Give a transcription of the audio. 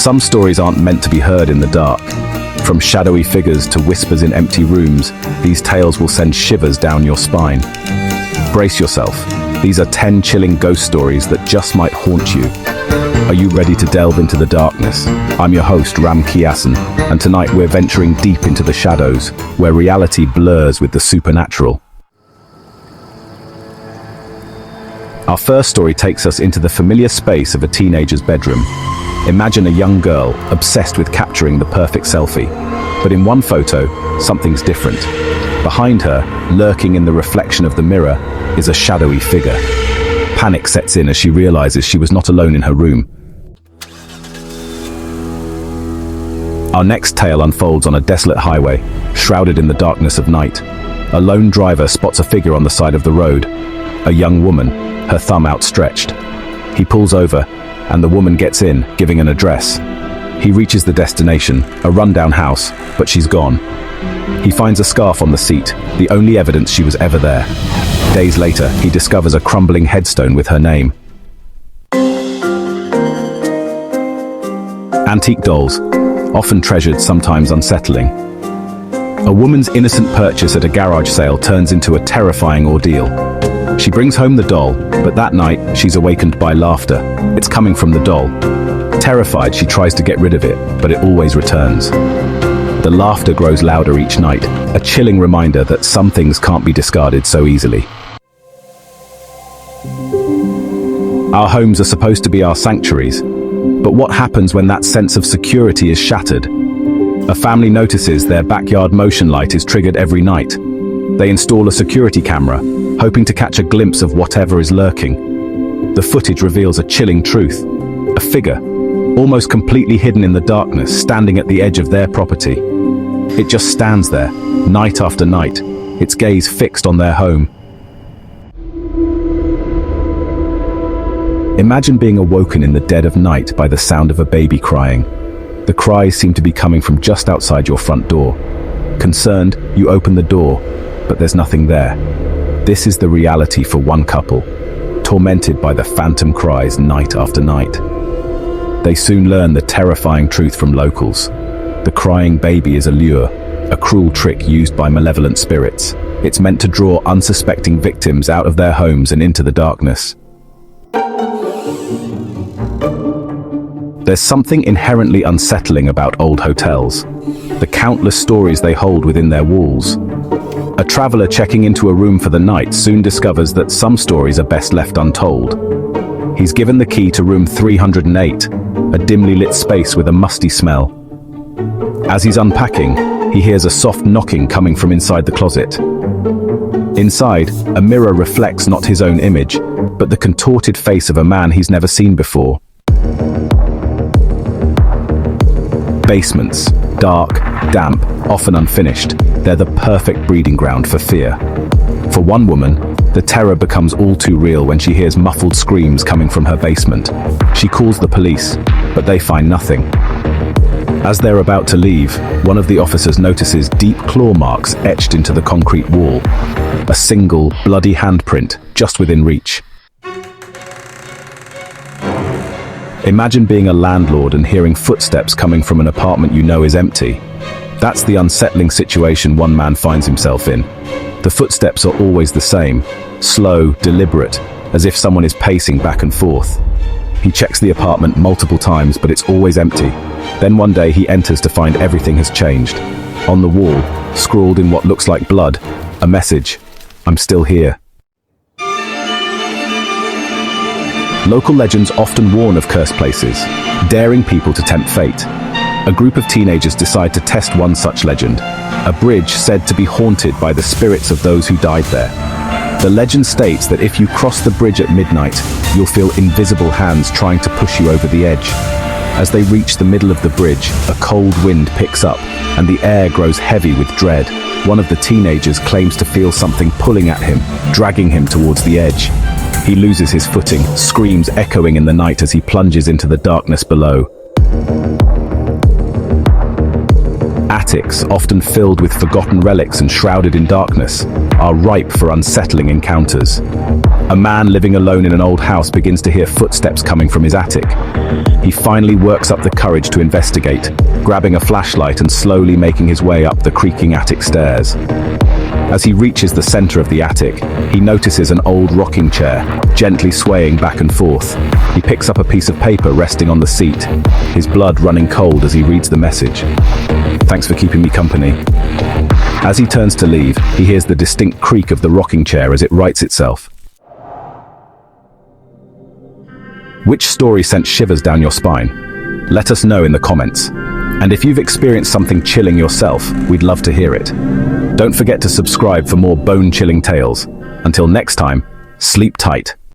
Some stories aren't meant to be heard in the dark. From shadowy figures to whispers in empty rooms, these tales will send shivers down your spine. Brace yourself. These are 10 chilling ghost stories that just might haunt you. Are you ready to delve into the darkness? I'm your host, Ram Kiasan, and tonight we're venturing deep into the shadows, where reality blurs with the supernatural. Our first story takes us into the familiar space of a teenager's bedroom. Imagine a young girl obsessed with capturing the perfect selfie. But in one photo, something's different. Behind her, lurking in the reflection of the mirror, is a shadowy figure. Panic sets in as she realizes she was not alone in her room. Our next tale unfolds on a desolate highway, shrouded in the darkness of night. A lone driver spots a figure on the side of the road. A young woman, her thumb outstretched. He pulls over, and the woman gets in, giving an address. He reaches the destination, a rundown house, but she's gone. He finds a scarf on the seat, the only evidence she was ever there. Days later, he discovers a crumbling headstone with her name. Antique dolls, often treasured, sometimes unsettling. A woman's innocent purchase at a garage sale turns into a terrifying ordeal. She brings home the doll, but that night, she's awakened by laughter. It's coming from the doll. Terrified, she tries to get rid of it, but it always returns. The laughter grows louder each night, a chilling reminder that some things can't be discarded so easily. Our homes are supposed to be our sanctuaries, but what happens when that sense of security is shattered? A family notices their backyard motion light is triggered every night. They install a security camera, hoping to catch a glimpse of whatever is lurking. The footage reveals a chilling truth. A figure, almost completely hidden in the darkness, standing at the edge of their property. It just stands there, night after night, its gaze fixed on their home. Imagine being awoken in the dead of night by the sound of a baby crying. The cries seem to be coming from just outside your front door. Concerned, you open the door, but there's nothing there. This is the reality for one couple, tormented by the phantom cries night after night. They soon learn the terrifying truth from locals. The crying baby is a lure, a cruel trick used by malevolent spirits. It's meant to draw unsuspecting victims out of their homes and into the darkness. There's something inherently unsettling about old hotels, the countless stories they hold within their walls. A traveler checking into a room for the night soon discovers that some stories are best left untold. He's given the key to room 308, a dimly lit space with a musty smell. As he's unpacking, he hears a soft knocking coming from inside the closet. Inside, a mirror reflects not his own image, but the contorted face of a man he's never seen before. Basements, dark, damp, often unfinished, they're the perfect breeding ground for fear. For one woman, the terror becomes all too real when she hears muffled screams coming from her basement. She calls the police, but they find nothing. As they're about to leave, one of the officers notices deep claw marks etched into the concrete wall. A single, bloody handprint, just within reach. Imagine being a landlord and hearing footsteps coming from an apartment you know is empty. That's the unsettling situation one man finds himself in. The footsteps are always the same, slow, deliberate, as if someone is pacing back and forth. He checks the apartment multiple times, but it's always empty. Then one day he enters to find everything has changed. On the wall, scrawled in what looks like blood, a message: "I'm still here." Local legends often warn of cursed places, daring people to tempt fate. A group of teenagers decide to test one such legend, a bridge said to be haunted by the spirits of those who died there. The legend states that if you cross the bridge at midnight, you'll feel invisible hands trying to push you over the edge. As they reach the middle of the bridge, a cold wind picks up, and the air grows heavy with dread. One of the teenagers claims to feel something pulling at him, dragging him towards the edge. He loses his footing, screams echoing in the night as he plunges into the darkness below. Attics, often filled with forgotten relics and shrouded in darkness, are ripe for unsettling encounters. A man living alone in an old house begins to hear footsteps coming from his attic. He finally works up the courage to investigate, grabbing a flashlight and slowly making his way up the creaking attic stairs. As he reaches the center of the attic, he notices an old rocking chair, gently swaying back and forth. He picks up a piece of paper resting on the seat, his blood running cold as he reads the message. "Thanks for keeping me company." As he turns to leave, he hears the distinct creak of the rocking chair as it rights itself. Which story sent shivers down your spine? Let us know in the comments. And if you've experienced something chilling yourself, we'd love to hear it. Don't forget to subscribe for more bone-chilling tales. Until next time, sleep tight.